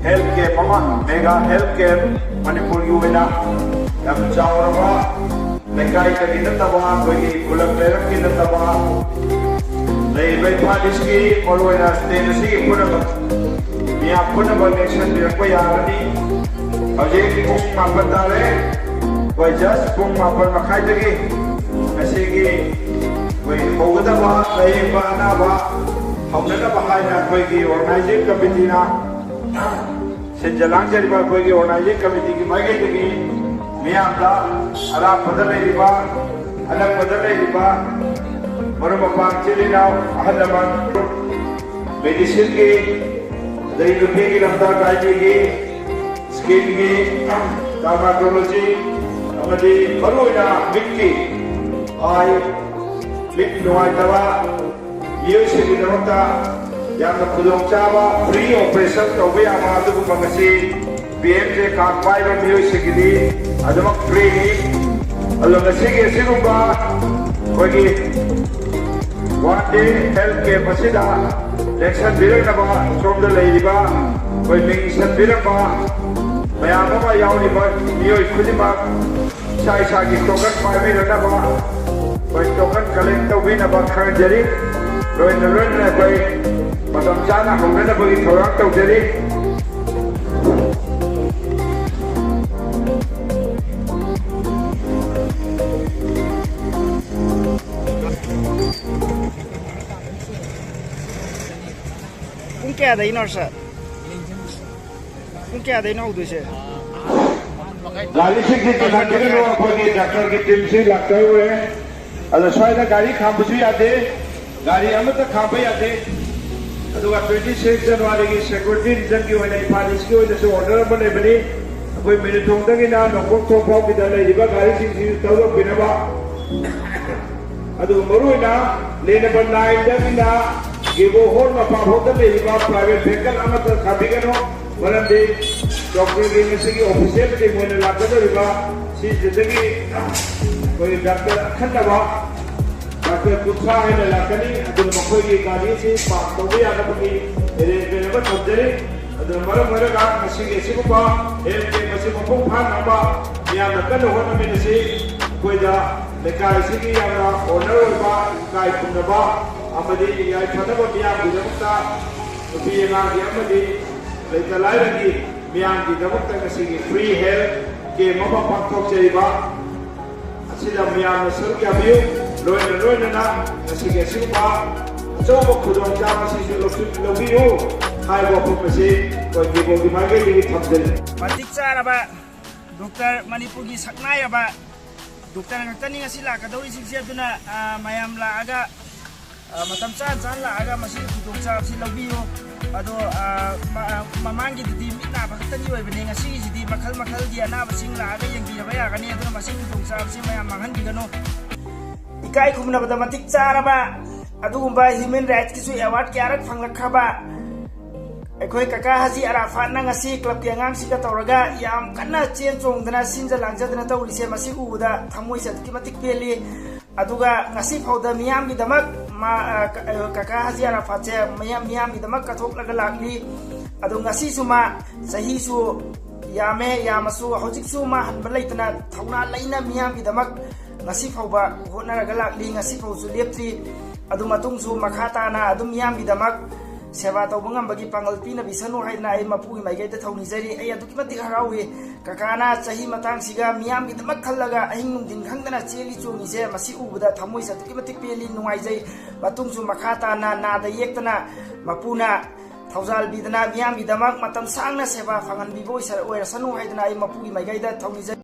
health camp mega health camp Manpur की चावरबा लेकाई की नतबा खुलम लेरम की नतबा इम्फाल की स्टेट से मियाँ पुनब नेक्शन यानी हजेक पुंग मापन तारे कोई जस्ट पुंग मापन मखाई होगदबा लेबा अनाबा हौननबा ऑर्गेनाइजिंग कमिटी सिंजलांजरीब ऑर्गेनाइजिंग कमिटी की माइकैदगी मियामदा अरापद लेरिबा अनपद लेरिबा मरुम मपांग चिलिनाव अहल लमन मेडिसिन की दैनुपी की लमदा गाइडी की स्किन की डार्मेटोलॉजी अमदी मरुना मिट्टी आई मिट नुआइतबा मियोइसिंगी दमकता यामना खुदोंचाबा फ्री ऑपरेशन तौबे यामा अदुगुम्बा ngasi PMJ कार्ड पाइबा मियोइसिंगी अदमक फ्री अलो ngasiगी सिगुम्बा कोई वन डे हेल्थ कैंप असिदा लेक्शन बिरनबा सोमदा लेरिबा कोई मिंगसन बिरनबा मयाम अमा याउनिबा मियोइ खुदिमा साई सागी टोकन पाइबिरनबा कोई टोकन कलेक्ट तौबिनबा खंजरी लोइन कोई मतम चाना होंगनबगी थौरांग तौजरी क्या दैनो सर क्या दैनो उदुसे गाड़ी से की जानकारी लो कोई डॉक्टर की टीम से लगते हुए अदर स्वाइदा गाड़ी खांबसु यादे गाड़ी अमत खांबे यादे अदुगा 26 जनवरी की सिक्योरिटी रीजन की होने पुलिस की वजह से ऑर्डर बने बने कोई मिनटों तक ना नोक तो पाव की दले रिबा गाड़ी से तौर बिनबा अदु मरुना लेने बनाई दबिना गिबो होल मपा होता लेरिबा प्राइवेट व्हीकल अमत खाबिगनो मरंदे डॉक्टर की मिसगी ऑफिशियल के मोने लागदरिबा सी जदगी कोई डॉक्टर अखंडबा डॉक्टर कुछा है लाकनी अदुल मखोई की गाड़ी से पास तौबे यानबगी रेबेनबा तौजरी अदुल मरगा मसिगे सिगुबा हेल्थ के मसि मफुं फानबा याना कन होना मिनसी कोइदा लेकाई सिगी याना ओनर होबा काई पुनबा अमदी याई फनबा मियां गुदमता नुपी एंगांगी अमदी लेता लाइरगी मियां की दमकता ngasiगी फ्री हेल्थ के मबा पांथोक चरिबा असिदा मियां नसल क्या बियो लोइना ना ngasiगी सिबा चौबो खुदों चामा सिसु लोबियो हाइबो फुकसे कोई गिबो की मागे की थमजल मतिक चारबा डॉक्टर मणिपुर की सकनायबा doctor ngtani ngasi lakadori singse aduna mayam laaga matam chan laaga masi khudong cha si lobiyo ado mamangi di mitna bakhtani oibane ngasi sidi makhal di anaba sing laaga yengbi ba yagani aduna masi khudong cha si mayam mangan bigano ikai khumna bada matik charaba adugumba human rights kisu award kyarak phanglakhaba अखोई काका हाजी Arafat ना ngasi club के अंगांग सिका तौरगा याम कन्ना chain चोंगदना सिंजा लांगजदना तौरिसे मसी उदा थमोइ सदकी मतिक पेली अदुगा ngasi फाउदा मियाम की दमक काका हाजी अराफात से मियाम की दमक कथोक लगा लागली अदु ngasi सुमा सही सु यामे यामसु हौजिक सु मा हनबा लेतना थौना लेना मियाम की दमक ngasi फाउबा होनरगा लागली ngasi फाउसु लेप्त्री अदु मतुंग सु मखा ताना अदु मियाम की दमक सेवा तौबंगबगी पांगल पीना बिसनु हाइना आई मपुगी माइगैते थौनिजरी आई अदुकी मति हराउए काकाना सही मतंग सिगा मियाम की दमक खल्लगा अहिंग नुंदिन खंगना चेली चोंगिसे मसी उबदा थमोइ सदुकी मति पेली नुंगाइजै मतुंगसु मखाताना नादा येक्तना मपुना थौजाल बिदना मियाम की दमक मतम सांगना सेवा फंगन बिबोइ सर ओइरसनु हाइदना आई मपुगी माइगैते थौनिजरी